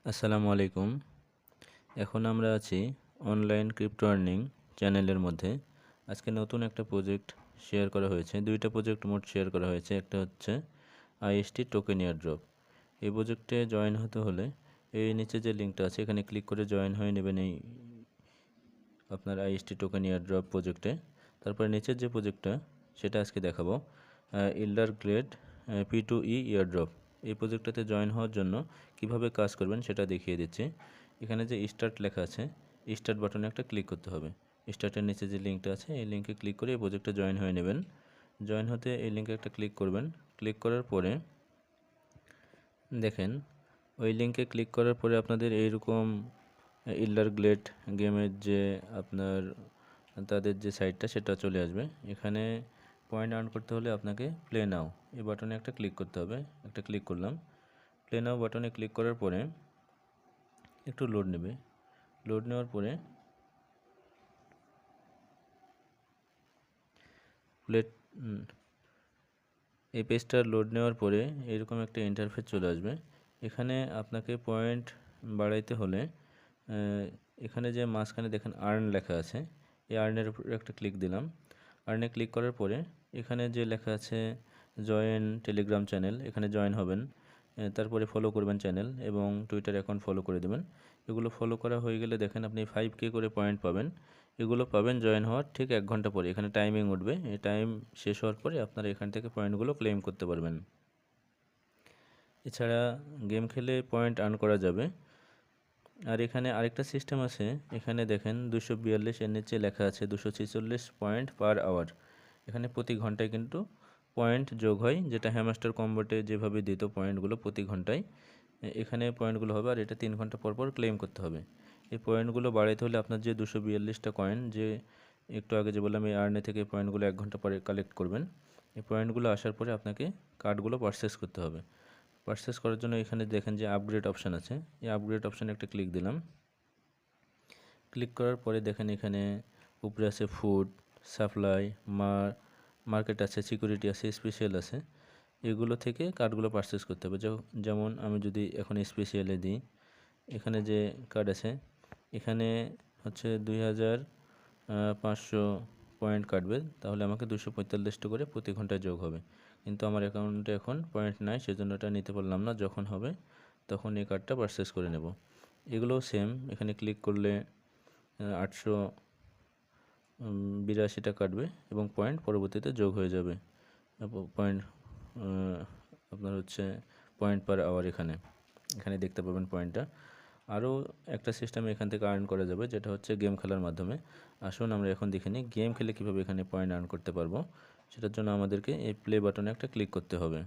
আসসালামু আলাইকুম। এখন আমরা আছি অনলাইন ক্রিপ্টো আর্নিং চ্যানেলের মধ্যে। আজকে নতুন একটা প্রজেক্ট শেয়ার করা হয়েছে। দুইটা প্রজেক্ট মোট শেয়ার করা হয়েছে। একটা হচ্ছে আইএসটি টোকেন এয়ারড্রপ। এই প্রজেক্টে জয়েন হতে হলে এই নিচে যে লিঙ্কটা আছে এখানে ক্লিক করে জয়েন হয়ে নেবেন এই আপনার আইএসটি টোকেন এয়ারড্রপ প্রজেক্টে। তারপরে নিচের যে প্রজেক্টটা সেটা আজকে দেখাবো, ইল্ডার গ্লেড P2E এয়ারড্রপ। এই প্রজেক্টটাতে জয়েন হওয়ার জন্য কিভাবে কাজ করবেন সেটা দেখিয়ে দিচ্ছি। এখানে যে স্টার্ট লেখা আছে, স্টার্ট বাটনে একটা ক্লিক করতে হবে। স্টার্টের নিচে যে লিঙ্কটা আছে এই লিঙ্কে ক্লিক করে এই প্রজেক্টে জয়েন হয়ে নেবেন। জয়েন হতে এই লিঙ্কে একটা ক্লিক করবেন। ক্লিক করার পরে দেখেন ওই লিঙ্কে ক্লিক করার পরে আপনাদের এইরকম ইল্ডার গ্লেড গেমের যে আপনার তাদের যে সাইটটা সেটা চলে আসবে। এখানে পয়েন্ট আর্ন করতে হলে আপনাকে প্লে নাও এই বাটনে একটা ক্লিক করতে হবে। একটা ক্লিক করলাম। প্লে নাও বাটনে ক্লিক করার পরে একটু লোড নেবে। লোড নেওয়ার পরে প্লেট এই পেজটা লোড নেওয়ার পরে এরকম একটা ইন্টারফেস চলে আসবে। এখানে আপনাকে পয়েন্ট বাড়াইতে হলে এখানে যে মাঝখানে দেখেন আর্ন লেখা আছে, এই আর্নের উপর একটা ক্লিক দিলাম। আর্নে ক্লিক করার পরে এখানে যে লেখা আছে জয়েন টেলিগ্রাম চ্যানেল, এখানে জয়েন হবেন। তারপরে ফলো করবেন চ্যানেল এবং টুইটার অ্যাকাউন্ট ফলো করে দেবেন। এগুলো ফলো করা হয়ে গেলে দেখেন আপনি 5K করে পয়েন্ট পাবেন। এগুলো পাবেন জয়েন হওয়ার ঠিক 1 ঘন্টা পরে। এখানে টাইমিং উঠবে। এই টাইম শেষ হওয়ার পরে আপনারা এখান থেকে পয়েন্টগুলো ক্লেম করতে পারবেন। এছাড়া গেম খেলে পয়েন্ট আর্ন করা যাবে। আর এখানে আরেকটা সিস্টেম আছে। এখানে দেখেন 242 এর নিচে লেখা আছে 246 পয়েন্ট পার আওয়ার। এখানে প্রতি ঘন্টায় কিন্তু পয়েন্ট যোগ হয়, যেটা হ্যামস্টার কম্বোতে যেভাবে দিত পয়েন্টগুলো প্রতি ঘন্টায় এখানে পয়েন্টগুলো হবে। আর এটা 3 ঘন্টা পর পর ক্লেম করতে হবে। এই পয়েন্টগুলো বাড়াইতে হলে আপনার যে 242টা কয়েন, যে একটু আগে যে বললাম এই আর্নে থেকে পয়েন্টগুলো 1 ঘন্টা পরে কালেক্ট করবেন, এই পয়েন্টগুলো আসার পরে আপনাকে কার্ডগুলো পারচেস করতে হবে। পারচেস করার জন্য এখানে দেখেন যে আপগ্রেড অপশান আছে, এই আপগ্রেড অপশানে একটা ক্লিক দিলাম। ক্লিক করার পরে দেখেন এখানে উপরে আছে ফুড সাপ্লাই, মার্কেট আছে, সিকিউরিটি আছে, স্পেশাল আছে। এগুলো থেকে কার্ডগুলো পারচেস করতে হবে। যেমন আমি যদি এখন স্পেশালে দিই, এখানে যে কার্ড আছে এখানে হচ্ছে 2500 পয়েন্ট কাটবে, তাহলে আমাকে 245টা করে প্রতি ঘন্টায় যোগ হবে। কিন্তু আমার অ্যাকাউন্টে এখন পয়েন্ট নাই, সেজন্য এটা নিতে পারলাম না। যখন হবে তখন এই কার্ডটা পারচেস করে নেব। এগুলোও সেম, এখানে ক্লিক করলে 882টা কাটবে এবং পয়েন্ট পরবর্তীতে যোগ হয়ে যাবে। পয়েন্ট আপনার হচ্ছে পয়েন্ট পার আওয়ার এখানে এখানে দেখতে পাবেন পয়েন্টটা। আরও একটা সিস্টেমে এখান থেকে আর্ন করা যাবে, যেটা হচ্ছে গেম খেলার মাধ্যমে। আসুন আমরা এখন দেখে নিই গেম খেলে কীভাবে এখানে পয়েন্ট আর্ন করতে পারবো। সেটার জন্য আমাদেরকে এই প্লে বাটনে একটা ক্লিক করতে হবে।